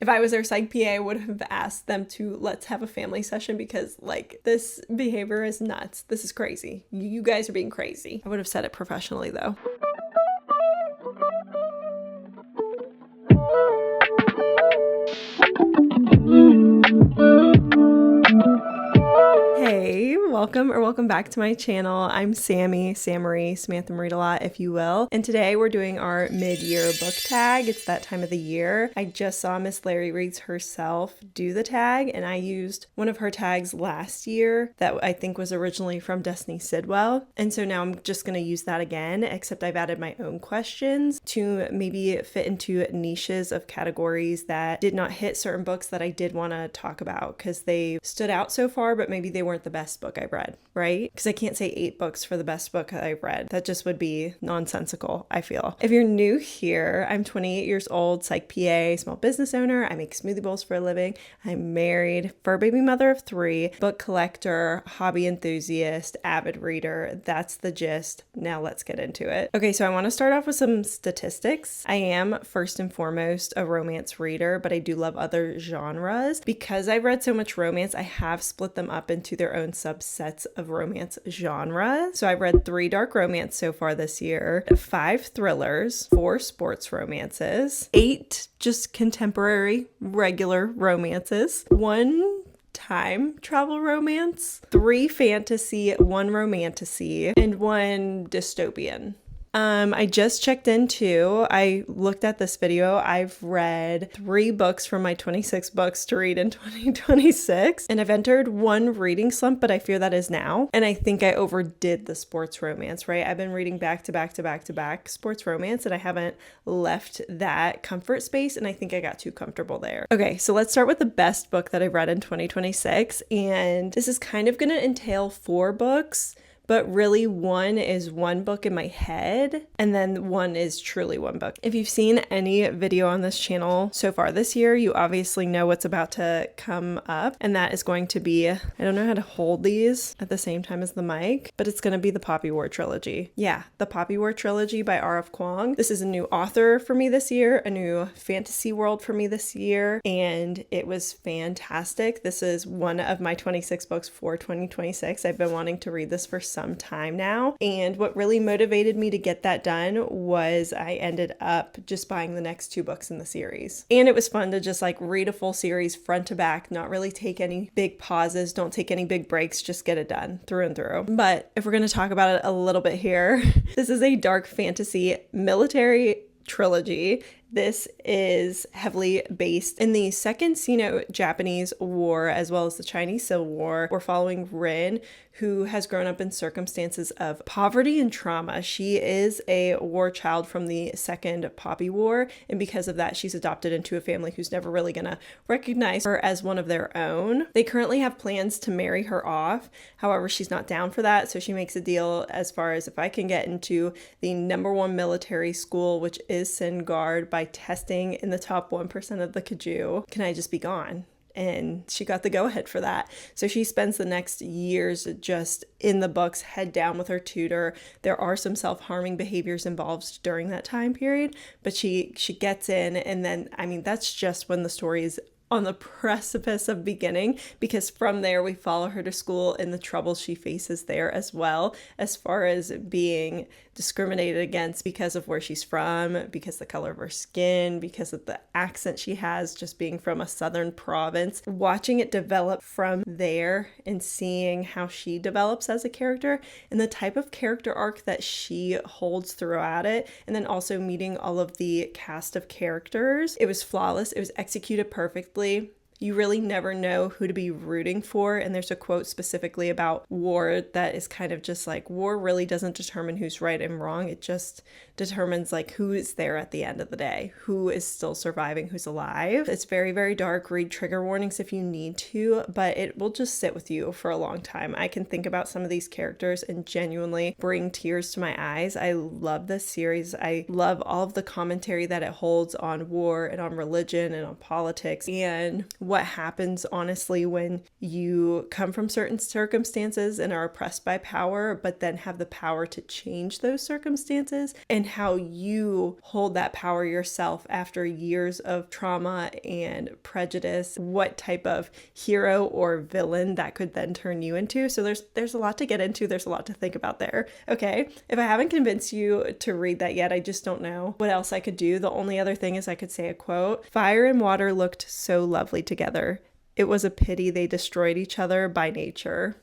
If I was their psych PA, I would have asked them to let's have a family session because like this behavior is nuts. This is crazy. You guys are being crazy. I would have said it professionally though. Hey, welcome back to my channel. I'm Sammy, Sammarie, Samantha Read a Lot, if you will. And today we're doing our mid-year book tag. It's that time of the year. I just saw Miss Larry Reads herself do the tag, and I used one of her tags last year that I think was originally from Destiny Sidwell. And so now I'm just going to use that again, except I've added my own questions to maybe fit into niches of categories that did not hit certain books that I did want to talk about because they stood out so far, but maybe they weren't the best book I've read, right? Because I can't say 8 books for the best book I've read. That just would be nonsensical, I feel. If you're new here, I'm 28 years old, psych PA, small business owner. I make smoothie bowls for a living. I'm married, fur baby mother of 3, book collector, hobby enthusiast, avid reader. That's the gist. Now let's get into it. Okay, so I want to start off with some statistics. I am first and foremost a romance reader, but I do love other genres. Because I've read so much romance, I have split them up into their own subsets of romance genre. So I've read 3 dark romance so far this year, 5 thrillers, 4 sports romances, 8 just contemporary regular romances, 1 time travel romance, 3 fantasy, 1 romantasy, and 1 dystopian. I just checked in too. I looked at this video. I've read 3 books from my 26 books to read in 2026, and I've entered 1 reading slump, but I fear that is now. And I think I overdid the sports romance, right? I've been reading back to back sports romance, and I haven't left that comfort space, and I think I got too comfortable there. Okay, so let's start with the best book that I've read in 2026, and this is kind of going to entail 4 books. But really 1 is 1 book in my head, and then 1 is truly 1 book. If you've seen any video on this channel so far this year, you obviously know what's about to come up, and that is going to be, I don't know how to hold these at the same time as the mic, but it's going to be the Poppy War trilogy. Yeah, the Poppy War trilogy by R.F. Kuang. This is a new author for me this year, a new fantasy world for me this year, and it was fantastic. This is one of my 26 books for 2026. I've been wanting to read this for some time now, and what really motivated me to get that done was I ended up just buying the next 2 books in the series. And it was fun to just like read a full series front to back, not really take any big pauses, don't take any big breaks, just get it done through and through. But if we're going to talk about it a little bit here, this is a dark fantasy military trilogy. This is heavily based in the Second Sino-Japanese War as well as the Chinese Civil War. We're following Rin, who has grown up in circumstances of poverty and trauma. She is a war child from the Second Poppy War, and because of that, she's adopted into a family who's never really gonna recognize her as one of their own. They currently have plans to marry her off. However, she's not down for that, so she makes a deal as far as if I can get into the #1 military school, which is Singard, by testing in the top 1% of the Kaju, can I just be gone? And she got the go-ahead for that. So she spends the next years just in the books, head down with her tutor. There are some self-harming behaviors involved during that time period, but she gets in, and then, I mean, that's just when the story is on the precipice of beginning, because from there we follow her to school and the troubles she faces there, as well as far as being discriminated against because of where she's from, because the color of her skin, because of the accent she has, just being from a southern province. Watching it develop from there and seeing how she develops as a character and the type of character arc that she holds throughout it, and then also meeting all of the cast of characters. It was flawless. It was executed perfectly. You really never know who to be rooting for. And there's a quote specifically about war that is kind of just like, war really doesn't determine who's right and wrong. It just determines like who is there at the end of the day, who is still surviving, who's alive. It's very, very dark. Read trigger warnings if you need to, but it will just sit with you for a long time. I can think about some of these characters and genuinely bring tears to my eyes. I love this series. I love all of the commentary that it holds on war and on religion and on politics. And what happens honestly when you come from certain circumstances and are oppressed by power, but then have the power to change those circumstances, and how you hold that power yourself after years of trauma and prejudice, what type of hero or villain that could then turn you into. So there's a lot to get into. There's a lot to think about there. Okay, if I haven't convinced you to read that yet, I just don't know what else I could do. The only other thing is I could say a quote. Fire and water looked so lovely together. It was a pity they destroyed each other by nature.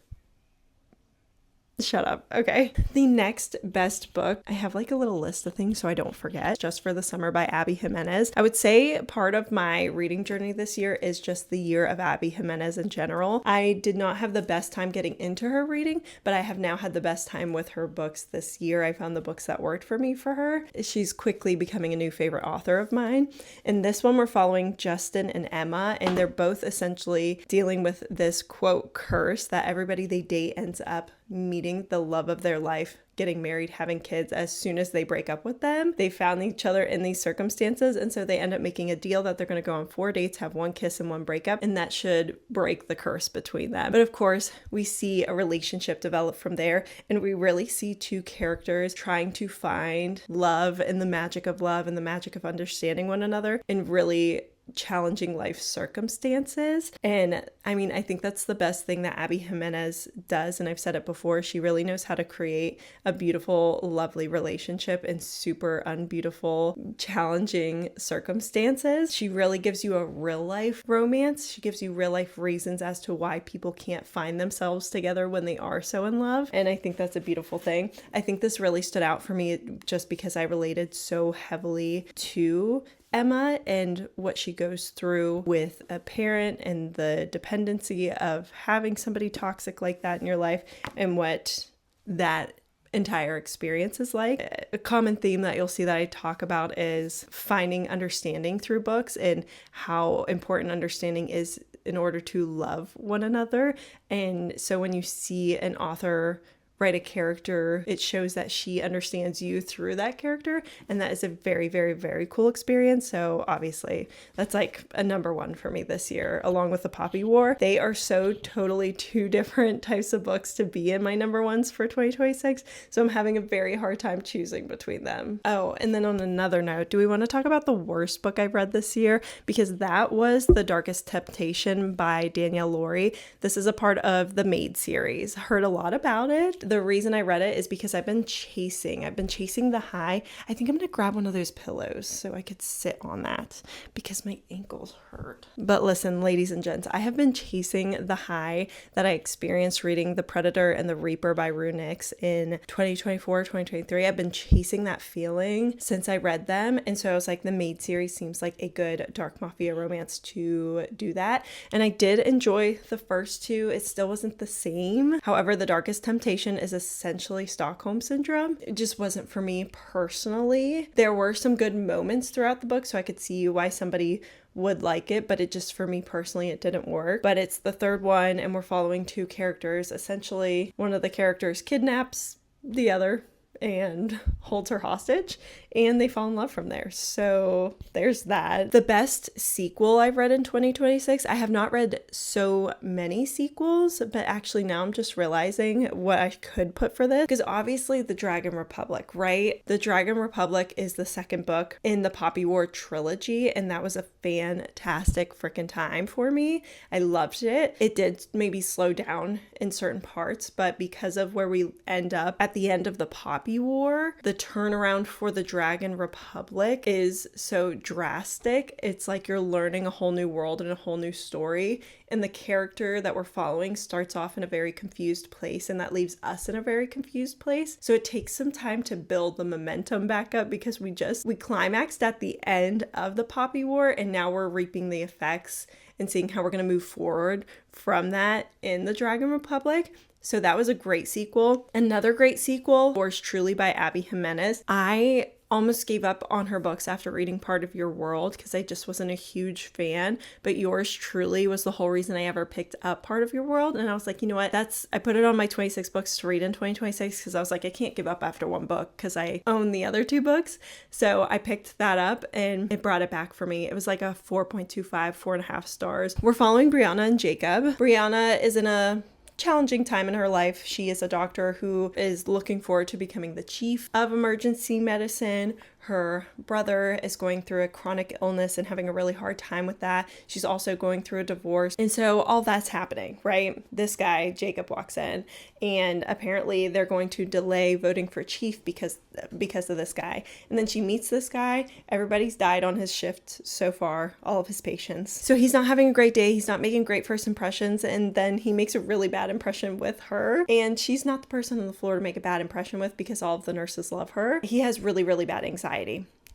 Shut up. Okay. The next best book, I have like a little list of things so I don't forget. Just for the Summer by Abby Jimenez. I would say part of my reading journey this year is just the year of Abby Jimenez in general. I did not have the best time getting into her reading, but I have now had the best time with her books this year. I found the books that worked for me for her. She's quickly becoming a new favorite author of mine. In this one, we're following Justin and Emma, and they're both essentially dealing with this quote curse that everybody they date ends up meeting the love of their life, getting married, having kids as soon as they break up with them. They found each other in these circumstances, and so they end up making a deal that they're going to go on 4 dates, have 1 kiss and 1 breakup, and that should break the curse between them. But of course, we see a relationship develop from there, and we really see 2 characters trying to find love and the magic of love and the magic of understanding one another in really challenging life circumstances. And I mean, I think that's the best thing that Abby Jimenez does, and I've said it before, she really knows how to create a beautiful, lovely relationship in super unbeautiful, challenging circumstances. She really gives you a real life romance. She gives you real life reasons as to why people can't find themselves together when they are so in love, and I think that's a beautiful thing. I think this really stood out for me just because I related so heavily to Emma and what she goes through with a parent and the dependency of having somebody toxic like that in your life, and what that entire experience is like. A common theme that you'll see that I talk about is finding understanding through books, and how important understanding is in order to love one another. And so when you see an author write a character, it shows that she understands you through that character, and that is a very, very, very cool experience. So obviously that's like a number 1 for me this year, along with the Poppy War. They are so totally 2 different types of books to be in my number 1s for 2026, so I'm having a very hard time choosing between them. Oh, and then on another note, do we want to talk about the worst book I've read this year? Because that was The Darkest Temptation by Danielle Laurie. This is a part of the Maid series. Heard a lot about it. The reason I read it is because I've been chasing the high. I think I'm gonna grab one of those pillows so I could sit on that because my ankles hurt. But listen, ladies and gents, I have been chasing the high that I experienced reading The Predator and The Reaper by Rue Nix in 2024, 2023. I've been chasing that feeling since I read them, and so I was like, the Maid series seems like a good dark mafia romance to do that. And I did enjoy the first 2. It still wasn't the same. However, The Darkest Temptation is essentially Stockholm Syndrome. It just wasn't for me personally. There were some good moments throughout the book, so I could see why somebody would like it, but it just, for me personally, it didn't work. But it's the 3rd one, and we're following 2 characters. Essentially, one of the characters kidnaps the other and holds her hostage, and they fall in love from there. So there's that. The best sequel I've read in 2026, I have not read so many sequels, but actually now I'm just realizing what I could put for this, because obviously The Dragon Republic, right? The Dragon Republic is the 2nd book in the Poppy War trilogy, and that was a fantastic freaking time for me. I loved it. It did maybe slow down in certain parts, but because of where we end up at the end of the Poppy War, the turnaround for the Dragon Republic is so drastic. It's like you're learning a whole new world and a whole new story, and the character that we're following starts off in a very confused place, and that leaves us in a very confused place. So it takes some time to build the momentum back up, because we climaxed at the end of the Poppy War, and now we're reaping the effects and seeing how we're going to move forward from that in the Dragon Republic. So that was a great sequel. Another great sequel was Truly by Abby Jimenez. I almost gave up on her books after reading Part of Your World because I just wasn't a huge fan, but yours truly was the whole reason I ever picked up Part of Your World. And I was like, you know what, I put it on my 26 books to read in 2026 because I was like, I can't give up after one book because I own the other 2 books. So I picked that up and it brought it back for me. It was like a 4.25, 4.5 stars. We're following Brianna and Jacob. Brianna is in a challenging time in her life. She is a doctor who is looking forward to becoming the chief of emergency medicine. Her brother is going through a chronic illness and having a really hard time with that. She's also going through a divorce. And so all that's happening, right? This guy, Jacob, walks in and apparently they're going to delay voting for chief because of this guy. And then she meets this guy. Everybody's died on his shift so far, all of his patients. So he's not having a great day. He's not making great first impressions. And then he makes a really bad impression with her. And she's not the person on the floor to make a bad impression with because all of the nurses love her. He has really, really bad anxiety.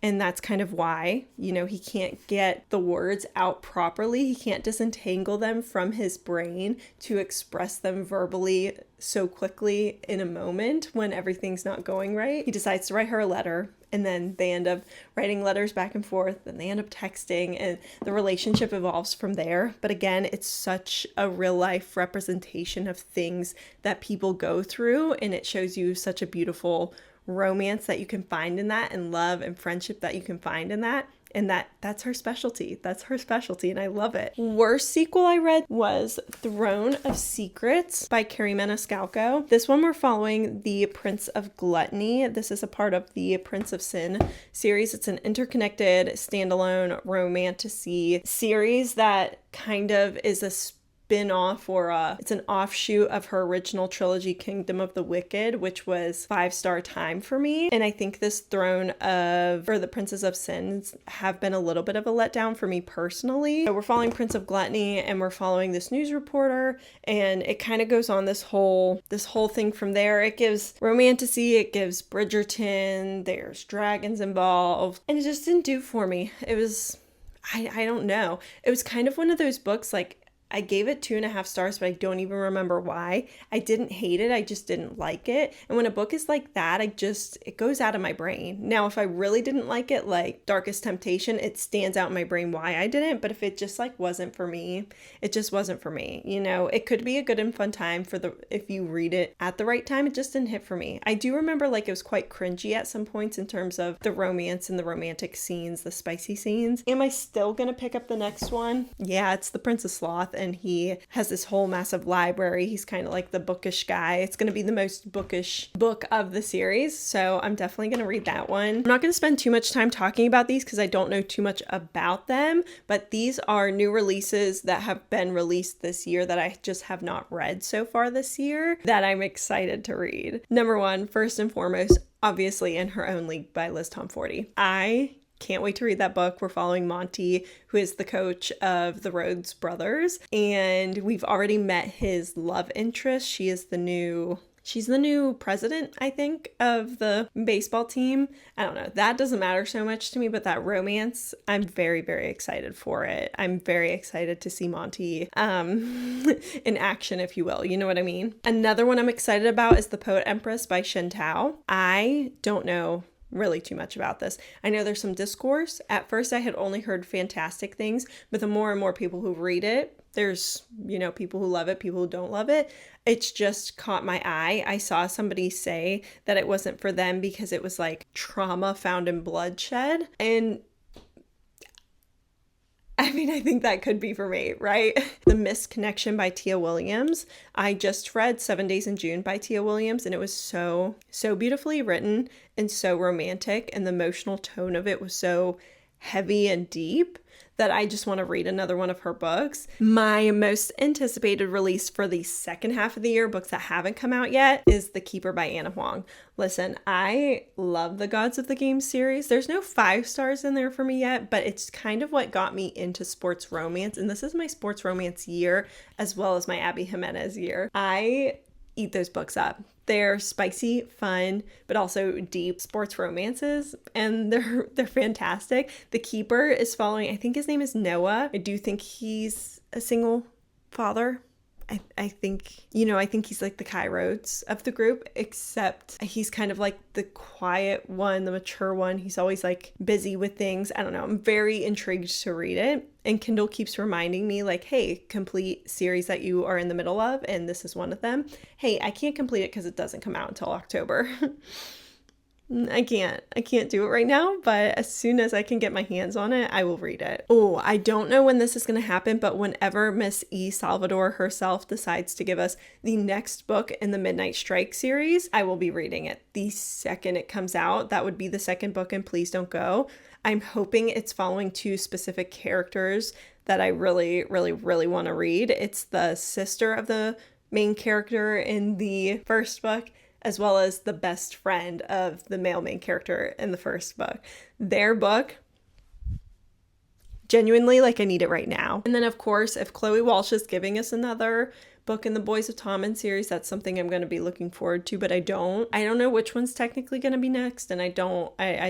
And that's kind of why, he can't get the words out properly. He can't disentangle them from his brain to express them verbally so quickly in a moment when everything's not going right. He decides to write her a letter, and then they end up writing letters back and forth, and they end up texting, and the relationship evolves from there. But again, it's such a real life representation of things that people go through, and it shows you such a beautiful romance that you can find in that, and love and friendship that you can find in that. And that's her specialty. That's her specialty, and I love it. Worst sequel I read was Throne of Secrets by Carrie Maniscalco. This one we're following the Prince of Gluttony. This is a part of the Prince of Sin series. It's an interconnected, standalone romantasy series that kind of is a spin-off it's an offshoot of her original trilogy Kingdom of the Wicked, which was 5-star time for me. And I think this the Princes of Sins have been a little bit of a letdown for me personally. So we're following Prince of Gluttony and we're following this news reporter, and it kind of goes on this whole thing from there. It gives romantasy, it gives Bridgerton, there's dragons involved, and it just didn't do for me. It was, I don't know. It was kind of one of those books, like, I gave it 2.5 stars, but I don't even remember why. I didn't hate it. I just didn't like it. And when a book is like that, it goes out of my brain. Now, if I really didn't like it, like Darkest Temptation, it stands out in my brain why I didn't. But if it just wasn't for me, it just wasn't for me. It could be a good and fun time if you read it at the right time. It just didn't hit for me. I do remember it was quite cringy at some points in terms of the romance and the romantic scenes, the spicy scenes. Am I still gonna pick up the next one? Yeah, it's The Prince of Sloth. And he has this whole massive library. He's kind of like the bookish guy. It's going to be the most bookish book of the series, so I'm definitely going to read that one. I'm not going to spend too much time talking about these because I don't know too much about them, but these are new releases that have been released this year that I just have not read so far this year that I'm excited to read. Number 1, first and foremost, obviously In Her Own League by Liz Tomforty. I can't wait to read that book. We're following Monty, who is the coach of the Rhodes brothers, and we've already met his love interest. She's the new president, I think, of the baseball team. I don't know. That doesn't matter so much to me, but that romance, I'm very, very excited for it. I'm very excited to see Monty in action, if you will. You know what I mean? Another one I'm excited about is The Poet Empress by Shen Tao. I don't know really too much about this. I know there's some discourse. At first I had only heard fantastic things, but the more and more people who read it, there's, people who love it, people who don't love it. It's just caught my eye. I saw somebody say that it wasn't for them because it was like trauma found in bloodshed. And I think that could be for me, right? The Missed Connection by Tia Williams. I just read 7 Days in June by Tia Williams, and it was so, so beautifully written and so romantic, and the emotional tone of it was so heavy and deep that I just want to read another one of her books. My most anticipated release for the second half of the year, books that haven't come out yet, is The Keeper by Anna Huang. Listen, I love the Gods of the Game series. There's no 5 stars in there for me yet, but it's kind of what got me into sports romance, and this is my sports romance year as well as my Abby Jimenez year. I eat those books up. They're spicy, fun, but also deep sports romances, and they're fantastic. The Keeper is following, I think his name is Noah. I do think he's a single father, I think, you know, I think he's like the Kai Rhodes of the group, except he's kind of like the quiet one, the mature one. He's always like busy with things. I don't know. I'm very intrigued to read it. And Kindle keeps reminding me like, hey, complete series that you are in the middle of. And this is one of them. Hey, I can't complete it because it doesn't come out until October. I can't do it right now, but as soon as I can get my hands on it, I will read it. Oh, I don't know when this is going to happen, but whenever Miss E. Salvador herself decides to give us the next book in the Midnight Strike series, I will be reading it the second it comes out. That would be the second book in Please Don't Go. I'm hoping it's following two specific characters that I really, really, really want to read. It's the sister of the main character in the first book, as well as the best friend of the male main character in the first book. Their book, genuinely, like, I need it right now. And then, of course, if Chloe Walsh is giving us another book in the Boys of Tommen series, that's something I'm going to be looking forward to, but I don't know which one's technically going to be next, and I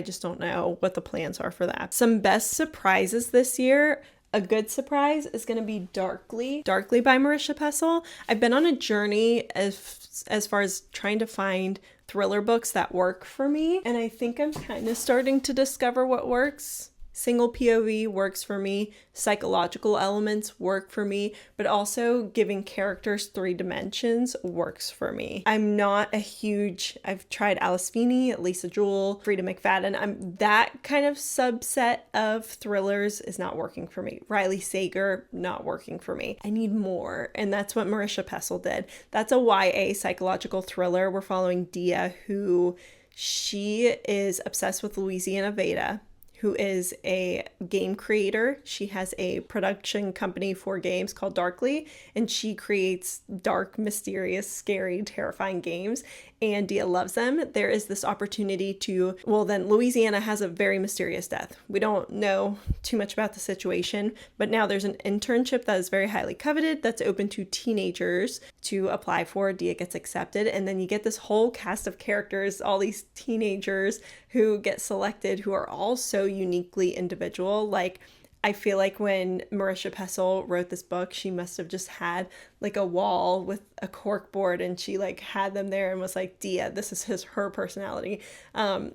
just don't know what the plans are for that. Some best surprises this year. A good surprise is going to be Darkly by Marisha Pessl. I've been on a journey as far as trying to find thriller books that work for me, and I think I'm kind of starting to discover what works. Single POV works for me, psychological elements work for me, but also giving characters 3 dimensions works for me. I've tried Alice Feeney, Lisa Jewell, Frida McFadden. That kind of subset of thrillers is not working for me. Riley Sager, not working for me. I need more, and that's what Marisha Pessl did. That's a YA psychological thriller. We're following Dia, who she is obsessed with Louisiana Veda, who is a game creator. She has a production company for games called Darkly, and she creates dark, mysterious, scary, terrifying games, and Dia loves them. There is this opportunity then Louisiana has a very mysterious death. We don't know too much about the situation, but now there's an internship that is very highly coveted that's open to teenagers to apply for. Dia gets accepted, and then you get this whole cast of characters, all these teenagers who get selected, who are all so uniquely individual. Like, I feel like when Marisha Pessl wrote this book, she must have just had like a wall with a cork board, and she like had them there and was like, Dia, this is her personality. And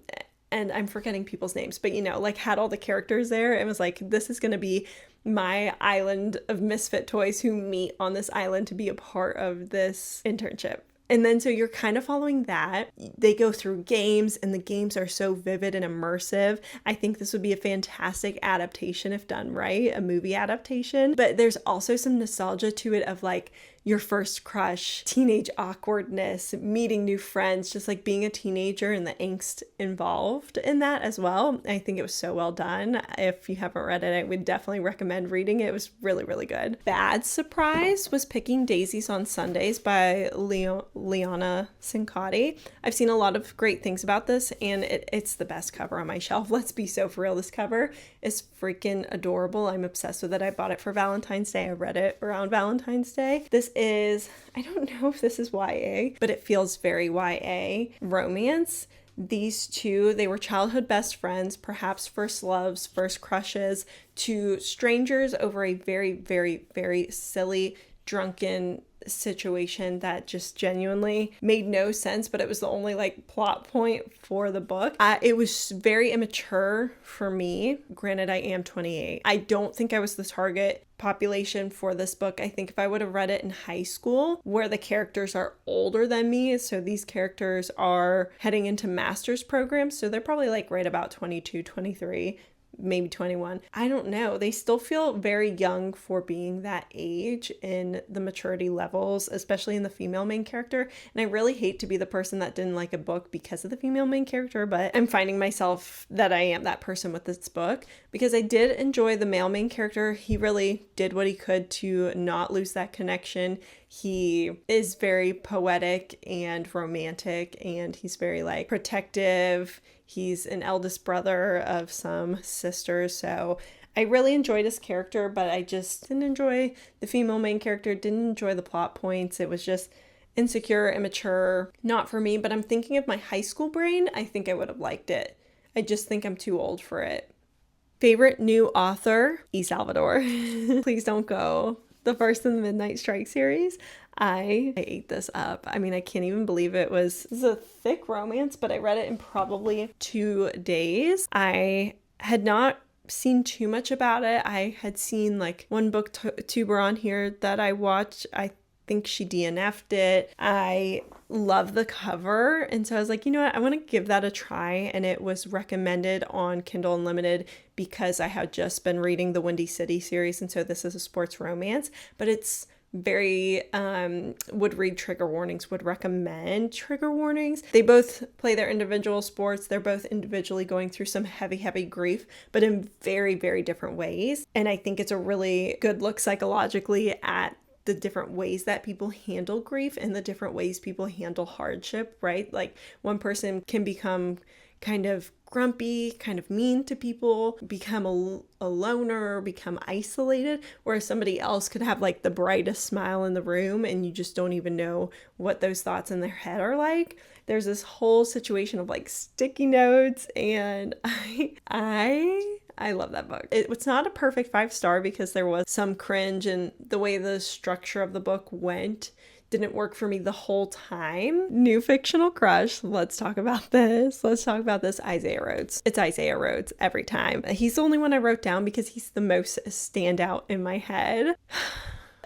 I'm forgetting people's names, but like had all the characters there and was like, this is going to be my island of misfit toys who meet on this island to be a part of this internship. And then so you're kind of following that. They go through games, and the games are so vivid and immersive. I think this would be a fantastic adaptation if done right, a movie adaptation. But there's also some nostalgia to it of like your first crush, teenage awkwardness, meeting new friends, just like being a teenager and the angst involved in that as well. I think it was so well done. If you haven't read it, I would definitely recommend reading it. It was really, really good. Bad surprise was Picking Daisies on Sundays by Liana Cincotti. I've seen a lot of great things about this, and it's the best cover on my shelf. Let's be so for real. This cover is freaking adorable. I'm obsessed with it. I bought it for Valentine's Day. I read it around Valentine's Day. This is, I don't know if this is YA, but it feels very YA romance. These two, they were childhood best friends, perhaps first loves, first crushes, to strangers over a very, very, very silly, drunken situation that just genuinely made no sense, but it was the only like plot point for the book. It was very immature for me. Granted, I am 28. I don't think I was the target population for this book. I think if I would have read it in high school, where the characters are older than me, so these characters are heading into master's programs, so they're probably like right about 22, 23, maybe 21. I don't know. They still feel very young for being that age in the maturity levels, especially in the female main character. And I really hate to be the person that didn't like a book because of the female main character, but I'm finding myself that I am that person with this book because I did enjoy the male main character. He really did what he could to not lose that connection. He is very poetic and romantic, and he's very like protective. He's an eldest brother of some sisters, so I really enjoyed his character, but I just didn't enjoy the female main character, didn't enjoy the plot points. It was just insecure, immature, not for me, but I'm thinking of my high school brain. I think I would have liked it. I just think I'm too old for it. Favorite new author, E. Salvador. Please Don't Go. the first in the Midnight Strike series. I ate this up. I mean, I can't even believe this is a thick romance, but I read it in probably 2 days. I had not seen too much about it. I had seen like one booktuber on here that I watched. I think she DNF'd it. I love the cover, and so I was like, you know what, I want to give that a try. And it was recommended on Kindle Unlimited because I had just been reading the Windy City series, and so this is a sports romance, but it's very would read trigger warnings, would recommend trigger warnings. They both play their individual sports. They're both individually going through some heavy grief, but in very, very different ways. And I think it's a really good look psychologically at the different ways that people handle grief and the different ways people handle hardship, right? Like one person can become kind of grumpy, kind of mean to people, become a loner, become isolated, whereas somebody else could have like the brightest smile in the room and you just don't even know what those thoughts in their head are like. There's this whole situation of like sticky notes, and I love that book. It's not a perfect 5-star because there was some cringe, and the way the structure of the book went didn't work for me the whole time. New fictional crush. Let's talk about this. Isaiah Rhodes. It's Isaiah Rhodes every time. He's the only one I wrote down because he's the most standout in my head.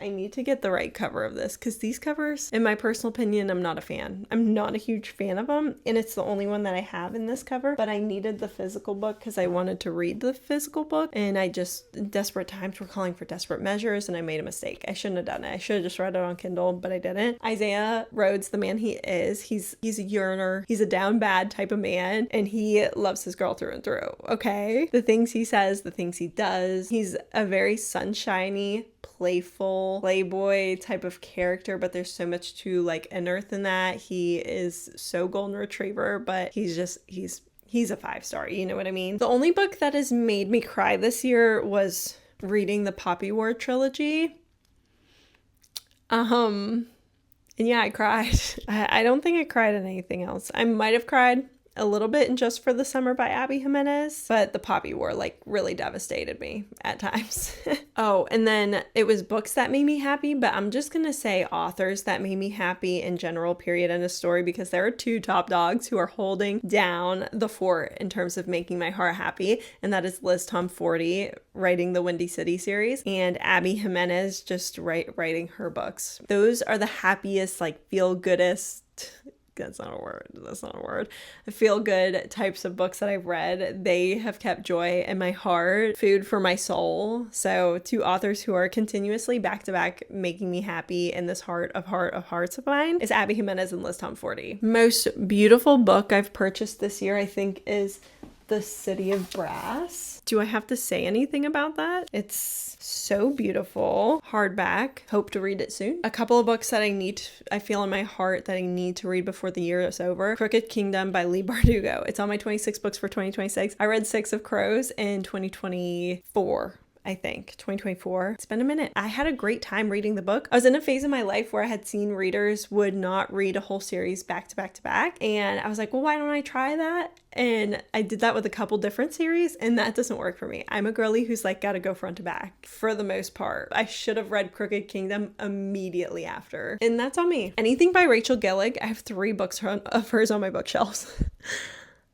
I need to get the right cover of this because these covers, in my personal opinion, I'm not a fan. I'm not a huge fan of them, and it's the only one that I have in this cover, but I needed the physical book because I wanted to read the physical book, and desperate times were calling for desperate measures, and I made a mistake. I shouldn't have done it. I should have just read it on Kindle, but I didn't. Isaiah Rhodes, the man he is, he's a yearner. He's a down bad type of man, and he loves his girl through and through, okay? The things he says, the things he does. He's a very sunshiny, playful playboy type of character, but there's so much to like unearth in that. He is so golden retriever, but he's a 5-star, you know what I mean? The only book that has made me cry this year was reading the Poppy War trilogy. And yeah, I cried. I don't think I cried at anything else. I might have cried a little bit in Just for the Summer by Abby Jimenez, but the Poppy War like really devastated me at times. Oh, and then it was books that made me happy, but I'm just gonna say authors that made me happy in general, period, end of story, because there are 2 top dogs who are holding down the fort in terms of making my heart happy, and that is Liz Tom Forty writing the Windy City series and Abby Jimenez just writing her books. Those are the happiest, like feel-goodest, that's not a word. Feel good types of books that I've read. They have kept joy in my heart, food for my soul. So 2 authors who are continuously back to back making me happy in this heart of hearts of mine is Abby Jimenez and Liz Tom Forty. Most beautiful book I've purchased this year, I think, is The City of Brass. Do I have to say anything about that? It's so beautiful. Hardback. Hope to read it soon. A couple of books that I feel in my heart that I need to read before the year is over. Crooked Kingdom by Leigh Bardugo. It's on my 26 books for 2026. I read 6 of Crows in 2024. I think 2024. It's been a minute. I had a great time reading the book. I was in a phase of my life where I had seen readers would not read a whole series back to back to back. And I was like, well, why don't I try that? And I did that with a couple different series, and that doesn't work for me. I'm a girly who's like got to go front to back for the most part. I should have read Crooked Kingdom immediately after. And that's on me. Anything by Rachel Gillig. I have 3 books of hers on my bookshelves.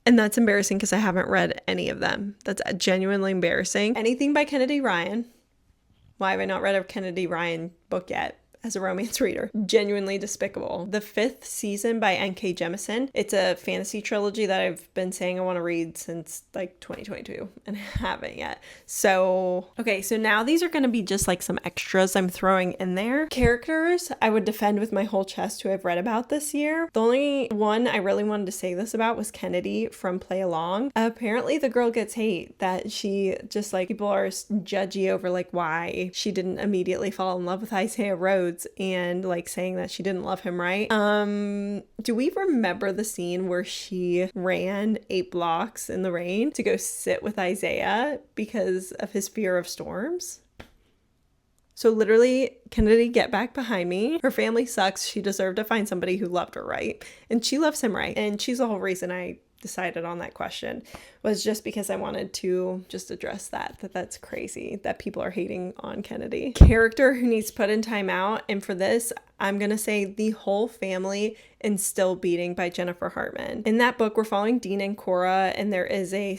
And that's embarrassing because I haven't read any of them. That's genuinely embarrassing. Anything by Kennedy Ryan. Why have I not read a Kennedy Ryan book yet as a romance reader? Genuinely despicable. The 5th Season by N.K. Jemisin. It's a fantasy trilogy that I've been saying I want to read since like 2022 and haven't yet. So, okay, so now these are going to be just like some extras I'm throwing in there. Characters I would defend with my whole chest who I've read about this year. The only one I really wanted to say this about was Kennedy from Play Along. Apparently the girl gets hate that she just like people are judgy over like why she didn't immediately fall in love with Isaiah Rhodes and like saying that she didn't love him, right? Do we remember the scene where she ran 8 blocks in the rain to go sit with Isaiah because of his fear of storms? So literally, Kennedy, get back behind me. Her family sucks. She deserved to find somebody who loved her right. And she loves him right. And she's the whole reason I decided on that question, was just because I wanted to just address that's crazy that people are hating on Kennedy. Character who needs put in timeout, and for this I'm gonna say The Whole Family and Still Beating by Jennifer Hartman. In that book, we're following Dean and Cora, and there is a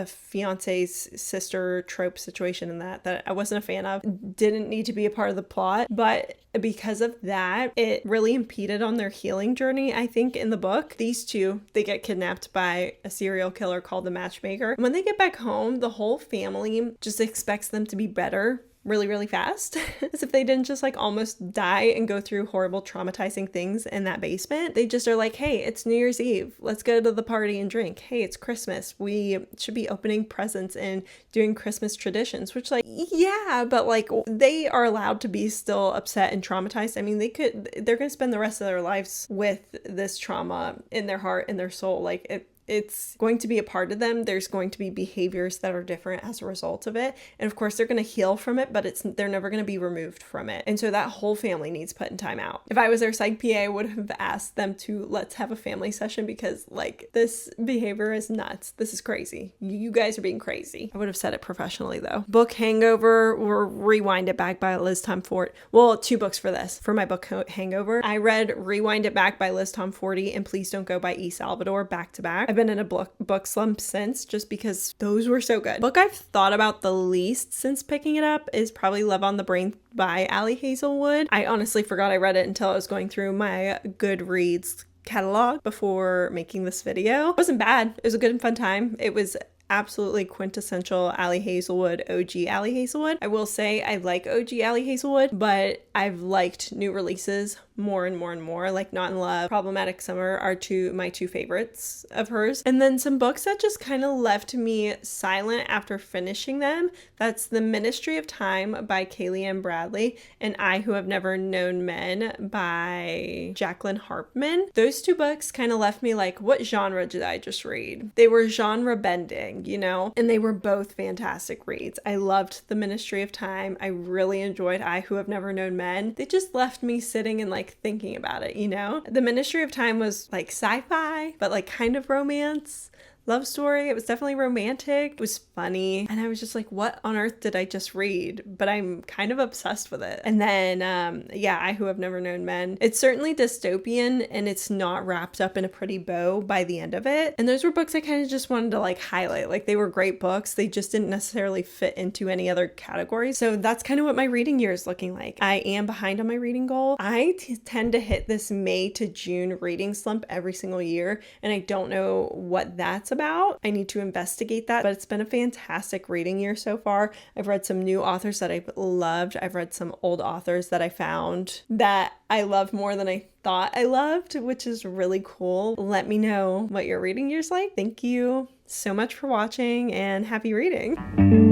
fiance's sister trope situation in that I wasn't a fan of. Didn't need to be a part of the plot, but because of that, it really impeded on their healing journey. I think in the book, these two, they get kidnapped by a serial killer called the Matchmaker. When they get back home, the whole family just expects them to be better really fast, as if they didn't just like almost die and go through horrible traumatizing things in that basement. They just are like, hey, it's New Year's Eve, let's go to the party and drink. Hey, it's Christmas, we should be opening presents and doing Christmas traditions, which like, yeah, but like they are allowed to be still upset and traumatized. I mean, they're gonna spend the rest of their lives with this trauma in their heart and their soul. Like it's going to be a part of them. There's going to be behaviors that are different as a result of it. And of course, they're going to heal from it, but they're never going to be removed from it. And so that whole family needs put in timeout. If I was their psych PA, I would have asked them to let's have a family session, because like this behavior is nuts. This is crazy. You guys are being crazy. I would have said it professionally though. Book Hangover or Rewind It Back by Liz Tom Ford. Well, 2 books for this. For my book Hangover, I read Rewind It Back by Liz Tom Forty and Please Don't Go by E. Salvador back to back. I've been in a book slump since, just because those were so good. Book I've thought about the least since picking it up is probably Love on the Brain by Ali Hazelwood. I honestly forgot I read it until I was going through my Goodreads catalog before making this video. It wasn't bad. It was a good and fun time. It was absolutely quintessential Ali Hazelwood, OG Ali Hazelwood. I will say I like OG Ali Hazelwood, but I've liked new releases more and more and more. Like Not in Love, Problematic Summer are my two favorites of hers. And then some books that just kind of left me silent after finishing them. That's The Ministry of Time by Kaylee Ann Bradley and I Who Have Never Known Men by Jacqueline Harpman. Those 2 books kind of left me like, what genre did I just read? They were genre bending, you know, and they were both fantastic reads. I loved The Ministry of Time. I really enjoyed I Who Have Never Known Men. They just left me sitting and like thinking about it, you know? The Ministry of Time was like sci-fi, but like kind of romance. Love story. It was definitely romantic. It was funny. And I was just like, what on earth did I just read? But I'm kind of obsessed with it. And then, I Who Have Never Known Men. It's certainly dystopian and it's not wrapped up in a pretty bow by the end of it. And those were books I kind of just wanted to like highlight. Like they were great books. They just didn't necessarily fit into any other category. So that's kind of what my reading year is looking like. I am behind on my reading goal. I tend to hit this May to June reading slump every single year. And I don't know what that's about. I need to investigate that, but it's been a fantastic reading year so far. I've read some new authors that I've loved. I've read some old authors that I found that I loved more than I thought I loved, which is really cool. Let me know what your reading year's like. Thank you so much for watching and happy reading.